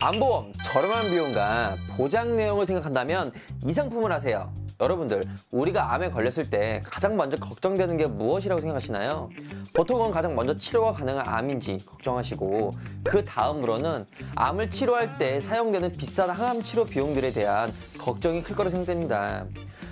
암보험 저렴한 비용과 보장 내용을 생각한다면 이 상품을 하세요. 여러분들, 우리가 암에 걸렸을 때 가장 먼저 걱정되는 게 무엇이라고 생각하시나요? 보통은 가장 먼저 치료가 가능한 암인지 걱정하시고, 그 다음으로는 암을 치료할 때 사용되는 비싼 항암 치료 비용들에 대한 걱정이 클 거라 생각됩니다.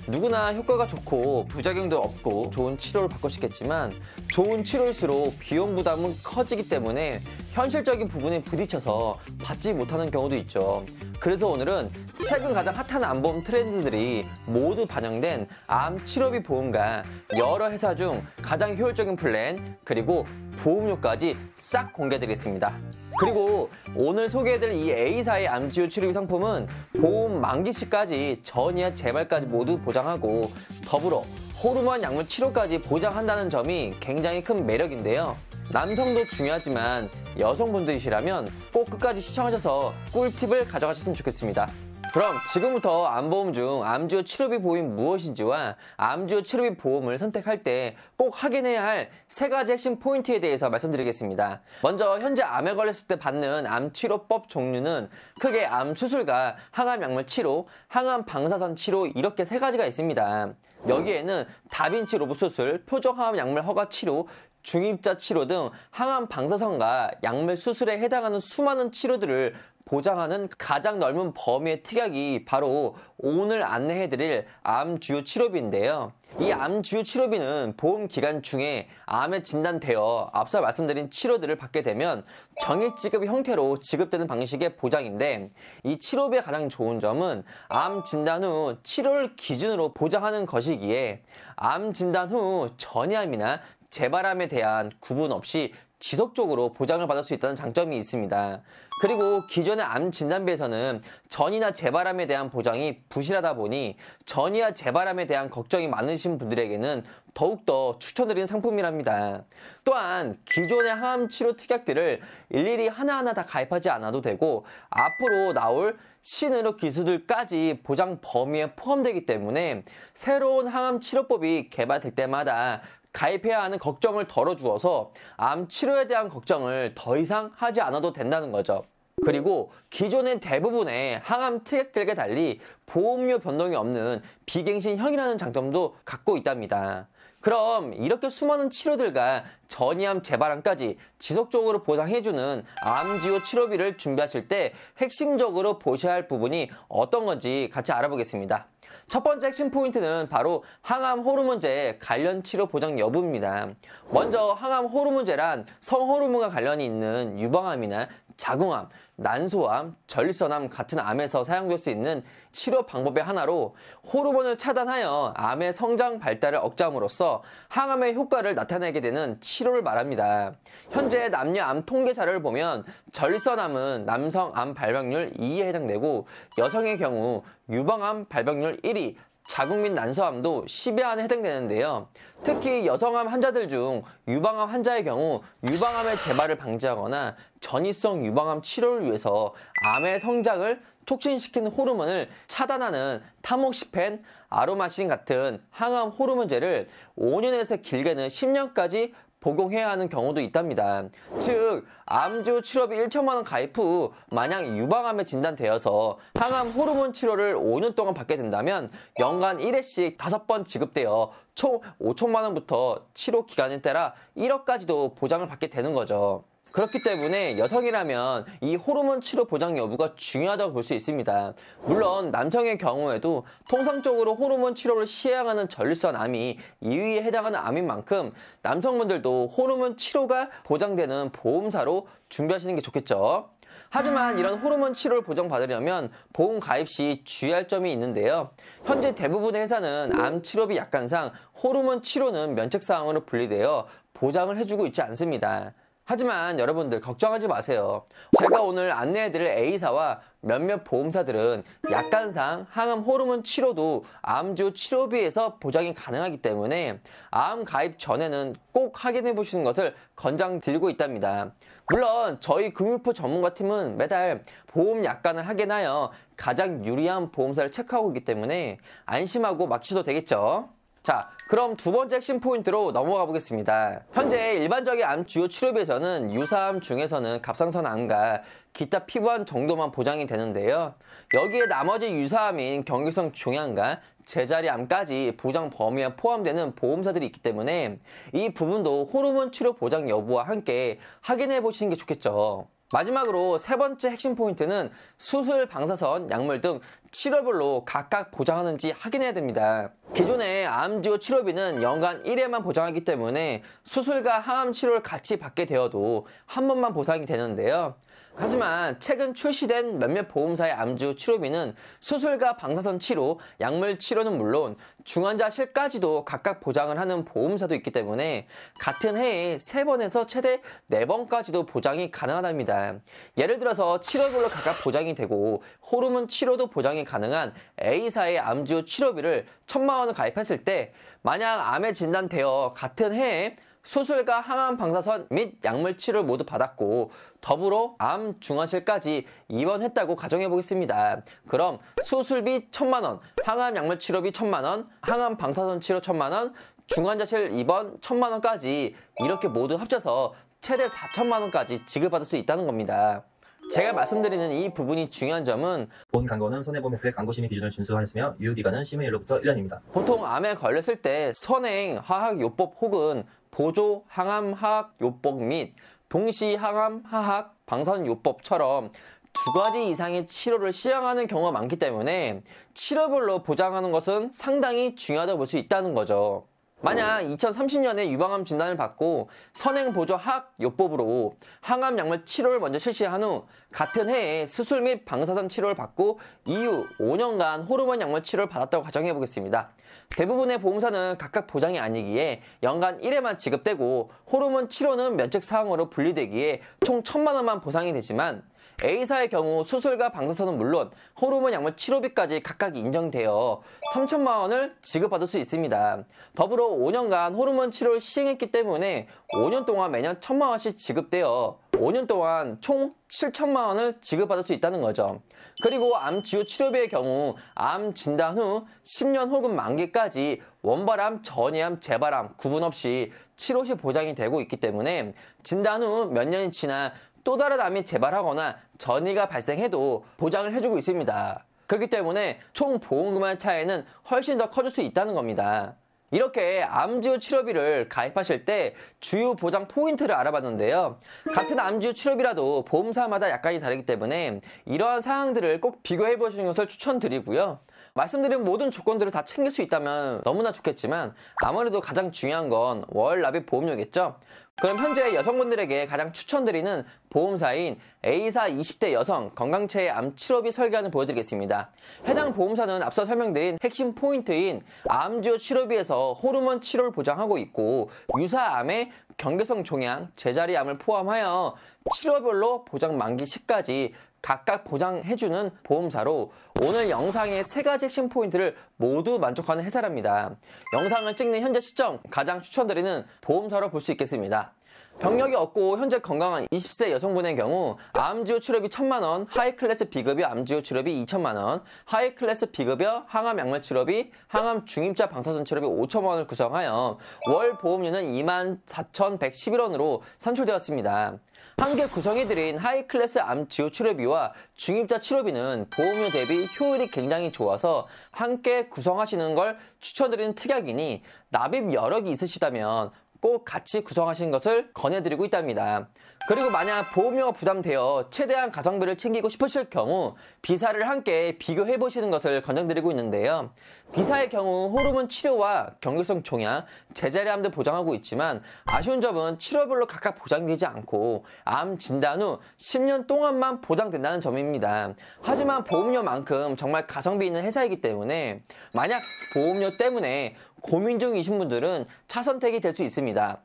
누구나 효과가 좋고 부작용도 없고 좋은 치료를 받고 싶겠지만, 좋은 치료일수록 비용 부담은 커지기 때문에 현실적인 부분에 부딪혀서 받지 못하는 경우도 있죠. 그래서 오늘은 최근 가장 핫한 암보험 트렌드들이 모두 반영된 암 치료비 보험과 여러 회사 중 가장 효율적인 플랜, 그리고 보험료까지 싹 공개해드리겠습니다. 그리고 오늘 소개해드릴 이 A사의 암치료 치료비 상품은 보험 만기 시까지 전이와 재발까지 모두 보장하고, 더불어 호르몬 약물 치료까지 보장한다는 점이 굉장히 큰 매력인데요. 남성도 중요하지만 여성분들이시라면 꼭 끝까지 시청하셔서 꿀팁을 가져가셨으면 좋겠습니다. 그럼 지금부터 암보험 중 암주요 치료비 보험이 무엇인지와 암주요 치료비 보험을 선택할 때 꼭 확인해야 할 3가지 핵심 포인트에 대해서 말씀드리겠습니다. 먼저 현재 암에 걸렸을 때 받는 암치료법 종류는 크게 암수술과 항암약물 치료, 항암 방사선 치료, 이렇게 3가지가 있습니다. 여기에는 다빈치 로봇 수술, 표적 항암 약물 허가 치료, 중입자 치료 등 항암 방사선과 약물 수술에 해당하는 수많은 치료들을 보장하는 가장 넓은 범위의 특약이 바로 오늘 안내해드릴 암주요 치료비인데요. 이 암주요 치료비는 보험 기간 중에 암에 진단되어 앞서 말씀드린 치료들을 받게 되면 정액 지급 형태로 지급되는 방식의 보장인데, 이 치료비의 가장 좋은 점은 암 진단 후 치료를 기준으로 보장하는 것이기에 암 진단 후 전이암이나 재발암에 대한 구분 없이 지속적으로 보장을 받을 수 있다는 장점이 있습니다. 그리고 기존의 암 진단비에서는 전이나 재발암에 대한 보장이 부실하다 보니 전이와 재발암에 대한 걱정이 많으신 분들에게는 더욱더 추천드리는 상품이랍니다. 또한 기존의 항암 치료 특약들을 일일이 하나하나 다 가입하지 않아도 되고, 앞으로 나올 신의료 기술들까지 보장 범위에 포함되기 때문에 새로운 항암 치료법이 개발될 때마다 가입해야 하는 걱정을 덜어주어서 암 치료에 대한 걱정을 더 이상 하지 않아도 된다는 거죠. 그리고 기존의 대부분의 항암 특약들과 달리 보험료 변동이 없는 비갱신형이라는 장점도 갖고 있답니다. 그럼 이렇게 수많은 치료들과 전이암 재발암까지 지속적으로 보장해주는 암지요 치료비를 준비하실 때 핵심적으로 보셔야 할 부분이 어떤 건지 같이 알아보겠습니다. 첫 번째 핵심 포인트는 바로 항암 호르몬제 관련 치료 보장 여부입니다. 먼저 항암 호르몬제란 성호르몬과 관련이 있는 유방암이나 자궁암, 난소암, 전립선암 같은 암에서 사용될 수 있는 치료 방법의 하나로, 호르몬을 차단하여 암의 성장 발달을 억제함으로써 항암의 효과를 나타내게 되는 치료를 말합니다. 현재 남녀 암 통계자료를 보면 전립선암은 남성 암 발병률 2위에 해당되고, 여성의 경우 유방암 발병률 1위, 자궁 및 난소암도 10위 안에 해당되는데요. 특히 여성암 환자들 중 유방암 환자의 경우 유방암의 재발을 방지하거나 전이성 유방암 치료를 위해서 암의 성장을 촉진시키는 호르몬을 차단하는 타모시펜, 아로마신 같은 항암 호르몬제를 5년에서 길게는 10년까지 복용해야 하는 경우도 있답니다. 즉, 암주 치료비 1천만 원 가입 후 만약 유방암에 진단되어서 항암 호르몬 치료를 5년 동안 받게 된다면 연간 1회씩 5번 지급되어 총 5천만 원부터 치료 기간에 따라 1억까지도 보장을 받게 되는 거죠. 그렇기 때문에 여성이라면 이 호르몬 치료 보장 여부가 중요하다고 볼 수 있습니다. 물론 남성의 경우에도 통상적으로 호르몬 치료를 시행하는 전립선암이 2위에 해당하는 암인 만큼 남성분들도 호르몬 치료가 보장되는 보험사로 준비하시는 게 좋겠죠. 하지만 이런 호르몬 치료를 보장받으려면 보험 가입 시 주의할 점이 있는데요. 현재 대부분의 회사는 암 치료비 약관상 호르몬 치료는 면책사항으로 분리되어 보장을 해주고 있지 않습니다. 하지만 여러분들 걱정하지 마세요. 제가 오늘 안내해드릴 A사와 몇몇 보험사들은 약관상 항암 호르몬 치료도 암주 치료비에서 보장이 가능하기 때문에 암 가입 전에는 꼭 확인해 보시는 것을 권장드리고 있답니다. 물론 저희 금융포 전문가팀은 매달 보험 약관을 확인하여 가장 유리한 보험사를 체크하고 있기 때문에 안심하고 맡기셔도 되겠죠. 자, 그럼 두 번째 핵심 포인트로 넘어가 보겠습니다. 현재 일반적인 암 주요 치료비에서는 유사암 중에서는 갑상선 암과 기타 피부암 정도만 보장이 되는데요. 여기에 나머지 유사암인 경계성 종양과 제자리암까지 보장 범위에 포함되는 보험사들이 있기 때문에 이 부분도 호르몬 치료 보장 여부와 함께 확인해 보시는 게 좋겠죠. 마지막으로 세 번째 핵심 포인트는 수술, 방사선, 약물 등 치료별로 각각 보장하는지 확인해야 됩니다. 기존의 암지오 치료비는 연간 1회만 보장하기 때문에 수술과 항암 치료를 같이 받게 되어도 한 번만 보상이 되는데요. 하지만 최근 출시된 몇몇 보험사의 암지오 치료비는 수술과 방사선 치료, 약물 치료는 물론 중환자실까지도 각각 보장을 하는 보험사도 있기 때문에 같은 해에 3번에서 최대 4번까지도 보장이 가능하답니다. 예를 들어서 치료별로 각각 보장이 되고 호르몬 치료도 보장이 가능한 A사의 암지오 치료비를 1,000만 원을 가입했을 때 만약 암에 진단되어 같은 해에 수술과 항암 방사선 및 약물 치료를 모두 받았고 더불어 암 중환실까지 입원했다고 가정해 보겠습니다. 그럼 수술비 1,000만 원, 항암 약물 치료비 1,000만 원, 항암 방사선 치료 1,000만 원, 중환자실 입원 1,000만 원까지 이렇게 모두 합쳐서 최대 4,000만 원까지 지급받을 수 있다는 겁니다. 제가 말씀드리는 이 부분이 중요한 점은 본 광고는 손해보험협회 광고심의 기준을 준수하였으며 유효기간은 심의일로부터 1년입니다. 보통 암에 걸렸을 때 선행 화학요법 혹은 보조 항암 화학요법 및 동시 항암 화학 방사선요법처럼 2가지 이상의 치료를 시행하는 경우가 많기 때문에 치료별로 보장하는 것은 상당히 중요하다고 볼 수 있다는 거죠. 만약 2030년에 유방암 진단을 받고 선행보조 화학요법으로 항암 약물 치료를 먼저 실시한 후 같은 해에 수술 및 방사선 치료를 받고 이후 5년간 호르몬 약물 치료를 받았다고 가정해 보겠습니다. 대부분의 보험사는 각각 보장이 아니기에 연간 1회만 지급되고 호르몬 치료는 면책사항으로 분리되기에 총 1,000만 원만 보상이 되지만 A사의 경우 수술과 방사선은 물론 호르몬 약물 치료비까지 각각 인정되어 3,000만 원을 지급받을 수 있습니다. 더불어 5년간 호르몬 치료를 시행했기 때문에 5년 동안 매년 1,000만 원씩 지급되어 5년 동안 총 7,000만 원을 지급받을 수 있다는 거죠. 그리고 암 주요 치료비의 경우 암 진단 후 10년 혹은 만기까지 원발암, 전이암, 재발암 구분 없이 치료 시 보장이 되고 있기 때문에 진단 후 몇 년이 지나 또 다른 암이 재발하거나 전이가 발생해도 보장을 해주고 있습니다. 그렇기 때문에 총 보험금의 차이는 훨씬 더 커질 수 있다는 겁니다. 이렇게 암지오 치료비를 가입하실 때 주요 보장 포인트를 알아봤는데요. 같은 암지오 치료비라도 보험사마다 약간이 다르기 때문에 이러한 사항들을 꼭 비교해 보시는 것을 추천드리고요. 말씀드린 모든 조건들을 다 챙길 수 있다면 너무나 좋겠지만 아무래도 가장 중요한 건 월 납입 보험료겠죠. 그럼 현재 여성분들에게 가장 추천드리는 보험사인 A사 20대 여성 건강체의 암 치료비 설계안을 보여드리겠습니다. 해당 보험사는 앞서 설명드린 핵심 포인트인 암지오 치료비에서 호르몬 치료를 보장하고 있고 유사암의 경계성 종양, 제자리암을 포함하여 치료별로 보장 만기 시까지 각각 보장해주는 보험사로 오늘 영상의 3가지 핵심 포인트를 모두 만족하는 회사랍니다. 영상을 찍는 현재 시점 가장 추천드리는 보험사로 볼 수 있겠습니다. 병력이 없고 현재 건강한 20세 여성분의 경우 암지오 치료비 1,000만 원, 하이클래스 비급여 암지오 치료비 2,000만 원, 하이클래스 비급여 항암 약물 치료비, 항암 중임자 방사선 치료비 5,000만 원을 구성하여 월 보험료는 24,111원으로 산출되었습니다. 함께 구성해드린 하이클래스 암 지오 치료비와 중입자 치료비는 보험료 대비 효율이 굉장히 좋아서 함께 구성하시는 걸 추천드리는 특약이니 납입 여력이 있으시다면 꼭 같이 구성하시는 것을 권해드리고 있답니다. 그리고 만약 보험료가 부담되어 최대한 가성비를 챙기고 싶으실 경우 B사를 함께 비교해 보시는 것을 권장드리고 있는데요. B사의 경우 호르몬 치료와 경계성 종양, 제자리암 등 보장하고 있지만 아쉬운 점은 치료별로 각각 보장되지 않고 암 진단 후 10년 동안만 보장된다는 점입니다. 하지만 보험료만큼 정말 가성비 있는 회사이기 때문에 만약 보험료 때문에 고민 중이신 분들은 차선택이 될 수 있습니다.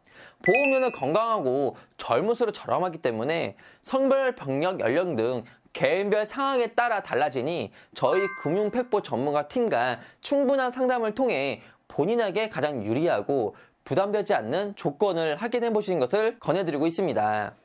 보험료는 건강하고 젊을수록 저렴하기 때문에 성별, 병력, 연령 등 개인별 상황에 따라 달라지니 저희 금융팩보 전문가 팀과 충분한 상담을 통해 본인에게 가장 유리하고 부담되지 않는 조건을 확인해 보시는 것을 권해드리고 있습니다.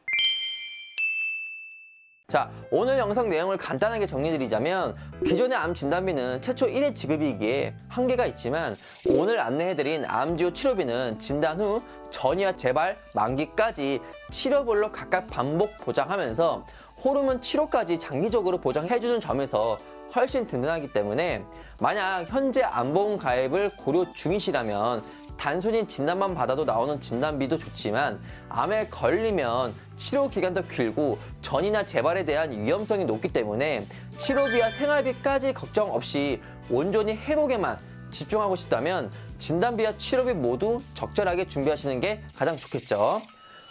자, 오늘 영상 내용을 간단하게 정리드리자면 기존의 암 진단비는 최초 1회 지급이기에 한계가 있지만 오늘 안내해드린 암지호 치료비는 진단 후 전이와 재발, 만기까지 치료별로 각각 반복 보장하면서 호르몬 치료까지 장기적으로 보장해주는 점에서 훨씬 든든하기 때문에 만약 현재 암보험 가입을 고려 중이시라면 단순히 진단만 받아도 나오는 진단비도 좋지만 암에 걸리면 치료 기간도 길고 전이나 재발에 대한 위험성이 높기 때문에 치료비와 생활비까지 걱정 없이 온전히 회복에만 집중하고 싶다면 진단비와 치료비 모두 적절하게 준비하시는 게 가장 좋겠죠.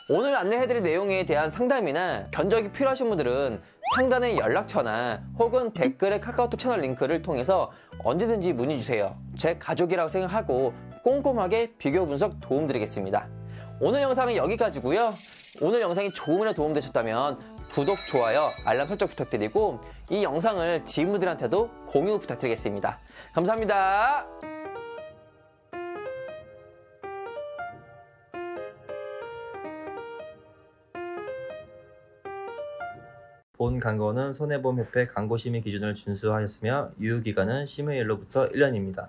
오늘 안내해드릴 내용에 대한 상담이나 견적이 필요하신 분들은 상단의 연락처나 혹은 댓글의 카카오톡 채널 링크를 통해서 언제든지 문의주세요. 제 가족이라고 생각하고 꼼꼼하게 비교 분석 도움드리겠습니다. 오늘 영상은 여기까지고요. 오늘 영상이 조금이라도 도움되셨다면 구독, 좋아요, 알람 설정 부탁드리고 이 영상을 지인분들한테도 공유 부탁드리겠습니다. 감사합니다. 본 광고는 손해보험협회 광고심의 기준을 준수하였으며 유효기간은 심의일로부터 1년입니다.